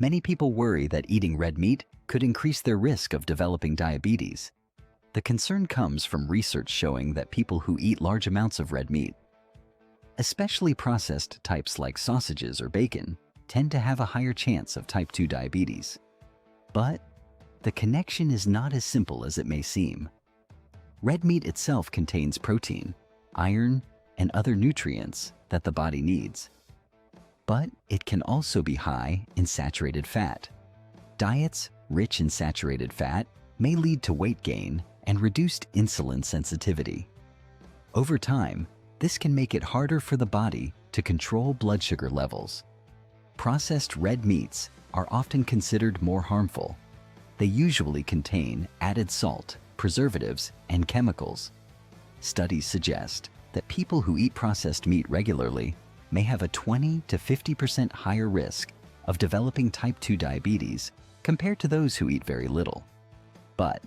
Many people worry that eating red meat could increase their risk of developing diabetes. The concern comes from research showing that people who eat large amounts of red meat, especially processed types like sausages or bacon, tend to have a higher chance of type 2 diabetes. But the connection is not as simple as it may seem. Red meat itself contains protein, iron, and other nutrients that the body needs. But it can also be high in saturated fat. Diets rich in saturated fat may lead to weight gain and reduced insulin sensitivity. Over time, this can make it harder for the body to control blood sugar levels. Processed red meats are often considered more harmful. They usually contain added salt, preservatives, and chemicals. Studies suggest that people who eat processed meat regularly may have a 20 to 50% higher risk of developing type 2 diabetes compared to those who eat very little. But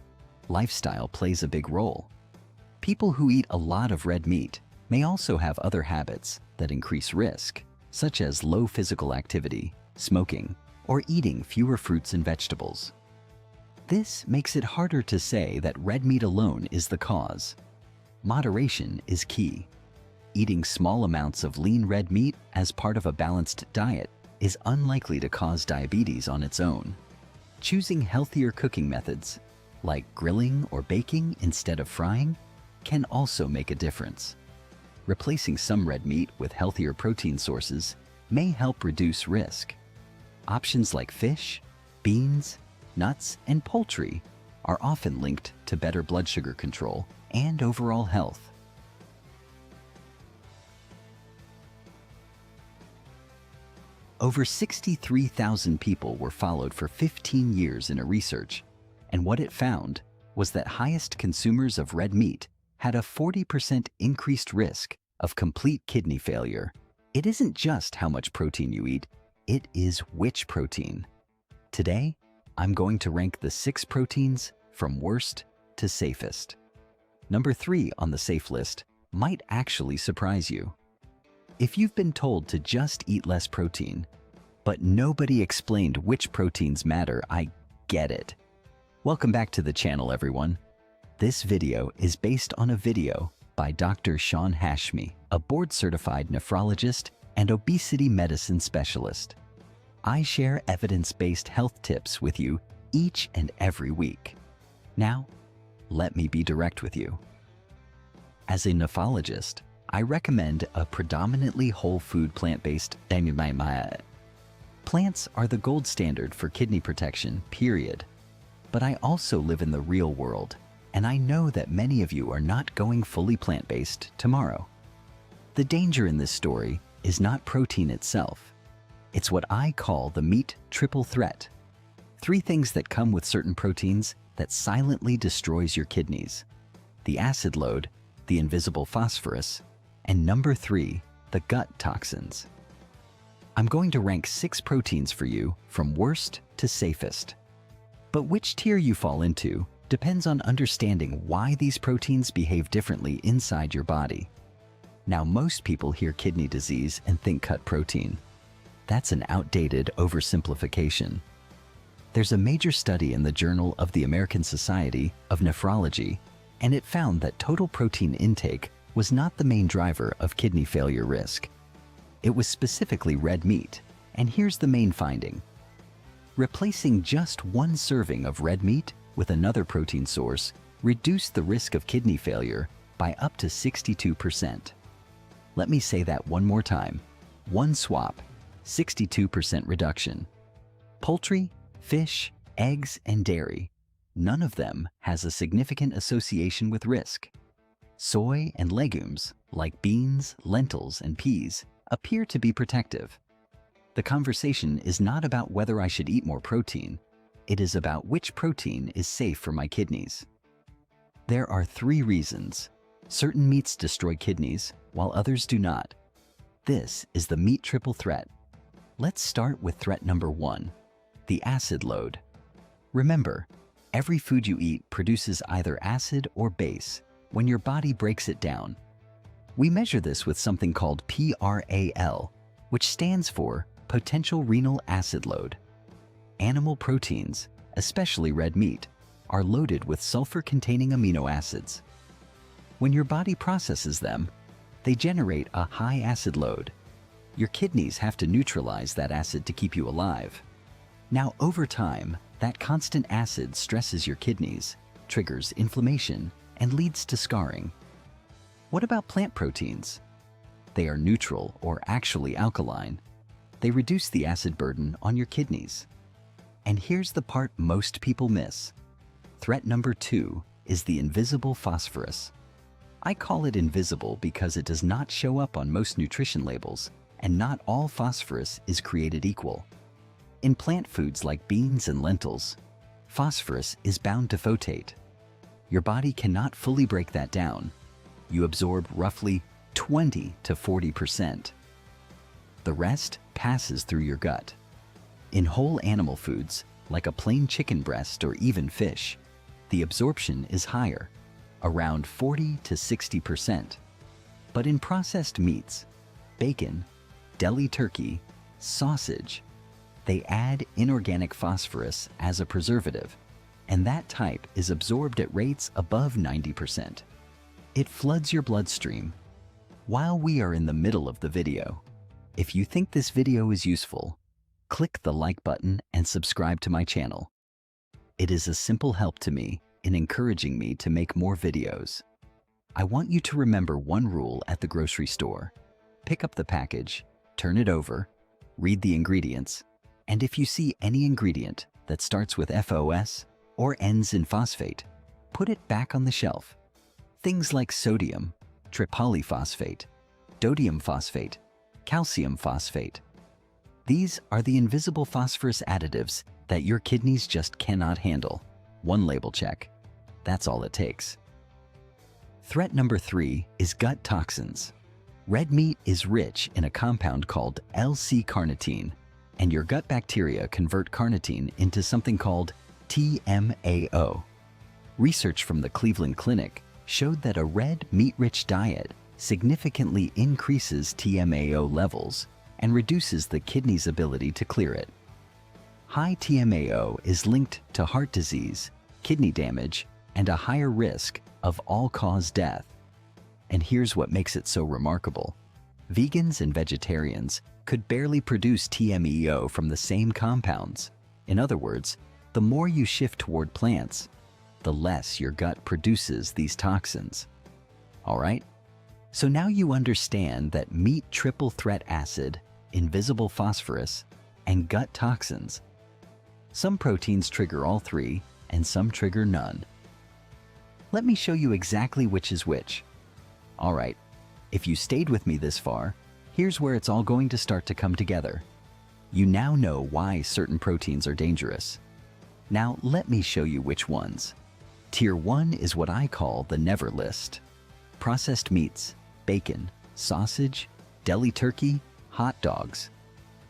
lifestyle plays a big role. People who eat a lot of red meat may also have other habits that increase risk, such as low physical activity, smoking, or eating fewer fruits and vegetables. This makes it harder to say that red meat alone is the cause. Moderation is key. Eating small amounts of lean red meat as part of a balanced diet is unlikely to cause diabetes on its own. Choosing healthier cooking methods, like grilling or baking instead of frying, can also make a difference. Replacing some red meat with healthier protein sources may help reduce risk. Options like fish, beans, nuts, and poultry are often linked to better blood sugar control and overall health. Over 63,000 people were followed for 15 years in a research, and what it found was that highest consumers of red meat had a 40% increased risk of complete kidney failure. It isn't just how much protein you eat, it is which protein. Today, I'm going to rank the 6 proteins from worst to safest. Number 3 on the safe list might actually surprise you. If you've been told to just eat less protein, but nobody explained which proteins matter, I get it. Welcome back to the channel, everyone. This video is based on a video by Dr. Sean Hashmi, a board-certified nephrologist and obesity medicine specialist. I share evidence-based health tips with you each and every week. Now, let me be direct with you. As a nephrologist, I recommend a predominantly whole food plant-based diet. Plants are the gold standard for kidney protection, period. But I also live in the real world, and I know that many of you are not going fully plant-based tomorrow. The danger in this story is not protein itself. It's what I call the meat triple threat. 3 things that come with certain proteins that silently destroys your kidneys: the acid load, the invisible phosphorus, and number 3, the gut toxins. I'm going to rank 6 proteins for you from worst to safest. But which tier you fall into depends on understanding why these proteins behave differently inside your body. Now, most people hear kidney disease and think cut protein. That's an outdated oversimplification. There's a major study in the Journal of the American Society of Nephrology, and it found that total protein intake was not the main driver of kidney failure risk. It was specifically red meat, and here's the main finding. Replacing just 1 serving of red meat with another protein source reduced the risk of kidney failure by up to 62%. Let me say that one more time. 1 swap, 62% reduction. Poultry, fish, eggs, and dairy, none of them has a significant association with risk. Soy and legumes, like beans, lentils, and peas, appear to be protective. The conversation is not about whether I should eat more protein. It is about which protein is safe for my kidneys. There are 3 reasons. Certain meats destroy kidneys, while others do not. This is the meat triple threat. Let's start with threat number 1, the acid load. Remember, every food you eat produces either acid or base when your body breaks it down. We measure this with something called PRAL, which stands for potential renal acid load. Animal proteins, especially red meat, are loaded with sulfur-containing amino acids. When your body processes them, they generate a high acid load. Your kidneys have to neutralize that acid to keep you alive. Now, over time, that constant acid stresses your kidneys, triggers inflammation, and leads to scarring. What about plant proteins? They are neutral or actually alkaline. They reduce the acid burden on your kidneys. And here's the part most people miss. Threat number 2 is the invisible phosphorus. I call it invisible because it does not show up on most nutrition labels, and not all phosphorus is created equal. In plant foods like beans and lentils, phosphorus is bound to photate. Your body cannot fully break that down. You absorb roughly 20 to 40%. The rest passes through your gut. In whole animal foods, like a plain chicken breast or even fish, the absorption is higher, around 40 to 60%. But in processed meats, bacon, deli turkey, sausage, they add inorganic phosphorus as a preservative, and that type is absorbed at rates above 90%. It floods your bloodstream. While we are in the middle of the video, if you think this video is useful, click the like button and subscribe to my channel. It is a simple help to me in encouraging me to make more videos. I want you to remember one rule at the grocery store. Pick up the package, turn it over, read the ingredients, and if you see any ingredient that starts with FOS or ends in phosphate, put it back on the shelf. Things like sodium, tripolyphosphate, sodium phosphate, calcium phosphate. These are the invisible phosphorus additives that your kidneys just cannot handle. One label check. That's all it takes. Threat number 3 is gut toxins. Red meat is rich in a compound called L-C-carnitine, and your gut bacteria convert carnitine into something called TMAO. Research from the Cleveland Clinic showed that a red meat-rich diet significantly increases TMAO levels and reduces the kidney's ability to clear it. High TMAO is linked to heart disease, kidney damage, and a higher risk of all-cause death. And here's what makes it so remarkable. Vegans and vegetarians could barely produce TMAO from the same compounds. In other words, the more you shift toward plants, the less your gut produces these toxins. All right? So now you understand that meat triple threat acid, invisible phosphorus, and gut toxins. Some proteins trigger all three, and some trigger none. Let me show you exactly which is which. All right, if you stayed with me this far, here's where it's all going to start to come together. You now know why certain proteins are dangerous. Now let me show you which ones. Tier 1 is what I call the never list. Processed meats, bacon, sausage, deli turkey, hot dogs.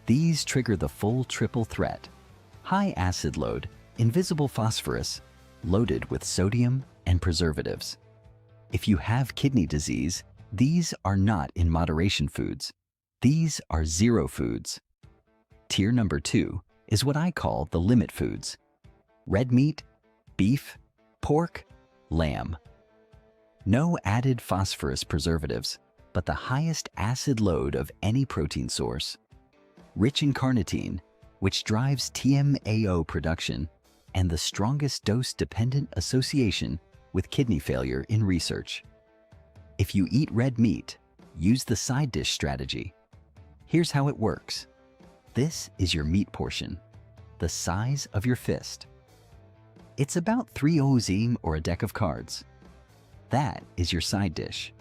These trigger the full triple threat. High acid load, invisible phosphorus, loaded with sodium and preservatives. If you have kidney disease, these are not in moderation foods. These are zero foods. Tier number 2 is what I call the limit foods. Red meat, beef, pork, lamb. No added phosphorus preservatives, but the highest acid load of any protein source. Rich in carnitine, which drives TMAO production, and the strongest dose-dependent association with kidney failure in research. If you eat red meat, use the side dish strategy. Here's how it works. This is your meat portion, the size of your fist. It's about 3 ozime or a deck of cards. That is your side dish.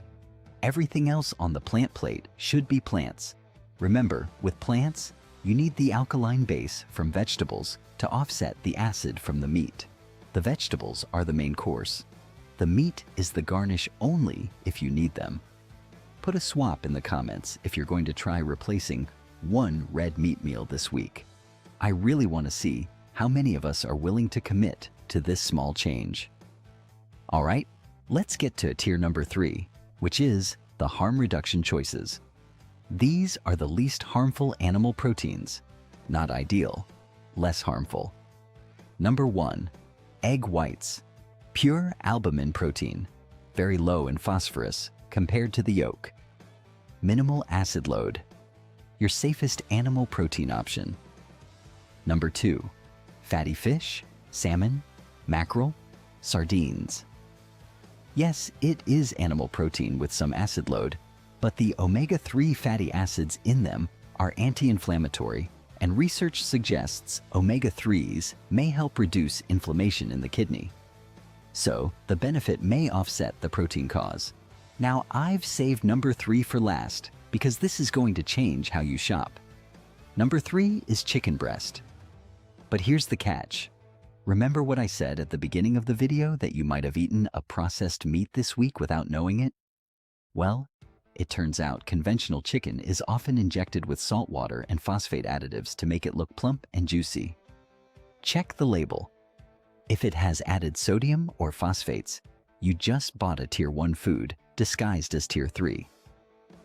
Everything else on the plant plate should be plants. Remember, with plants, you need the alkaline base from vegetables to offset the acid from the meat. The vegetables are the main course. The meat is the garnish only if you need them. Put a swap in the comments if you're going to try replacing one red meat meal this week. I really want to see how many of us are willing to commit to this small change. All right, let's get to tier number 3, which is the harm reduction choices. These are the least harmful animal proteins. Not ideal, less harmful. Number 1. Egg whites. Pure albumin protein, very low in phosphorus compared to the yolk. Minimal acid load, your safest animal protein option. Number 2. Fatty fish, salmon, mackerel, sardines. Yes, it is animal protein with some acid load, but the omega-3 fatty acids in them are anti-inflammatory, and research suggests omega-3s may help reduce inflammation in the kidney. So, the benefit may offset the protein cause. Now, I've saved number 3 for last because this is going to change how you shop. Number 3 is chicken breast. But here's the catch. Remember what I said at the beginning of the video that you might have eaten a processed meat this week without knowing it? Well, it turns out conventional chicken is often injected with salt water and phosphate additives to make it look plump and juicy. Check the label. If it has added sodium or phosphates, you just bought a Tier 1 food disguised as Tier 3.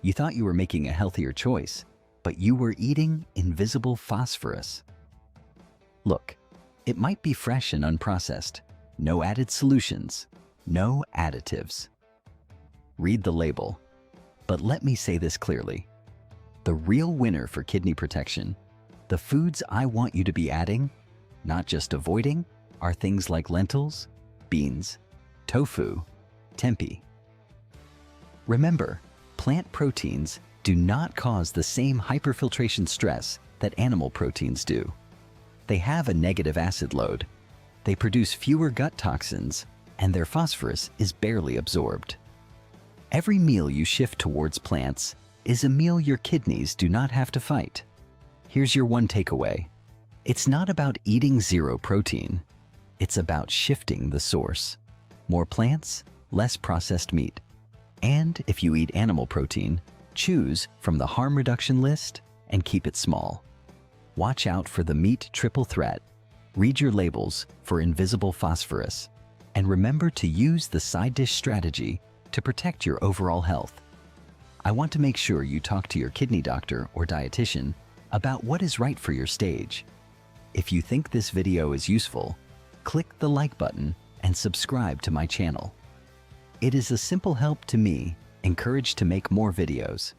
You thought you were making a healthier choice, but you were eating invisible phosphorus. Look, it might be fresh and unprocessed, no added solutions, no additives. Read the label. But let me say this clearly. The real winner for kidney protection, the foods I want you to be adding, not just avoiding, are things like lentils, beans, tofu, tempeh. Remember, plant proteins do not cause the same hyperfiltration stress that animal proteins do. They have a negative acid load, they produce fewer gut toxins, and their phosphorus is barely absorbed. Every meal you shift towards plants is a meal your kidneys do not have to fight. Here's your one takeaway. It's not about eating zero protein. It's about shifting the source. More plants, less processed meat. And if you eat animal protein, choose from the harm reduction list and keep it small. Watch out for the meat triple threat. Read your labels for invisible phosphorus. And remember to use the side dish strategy to protect your overall health. I want to make sure you talk to your kidney doctor or dietitian about what is right for your stage. If you think this video is useful, click the like button and subscribe to my channel. It is a simple help to me, encouraged to make more videos.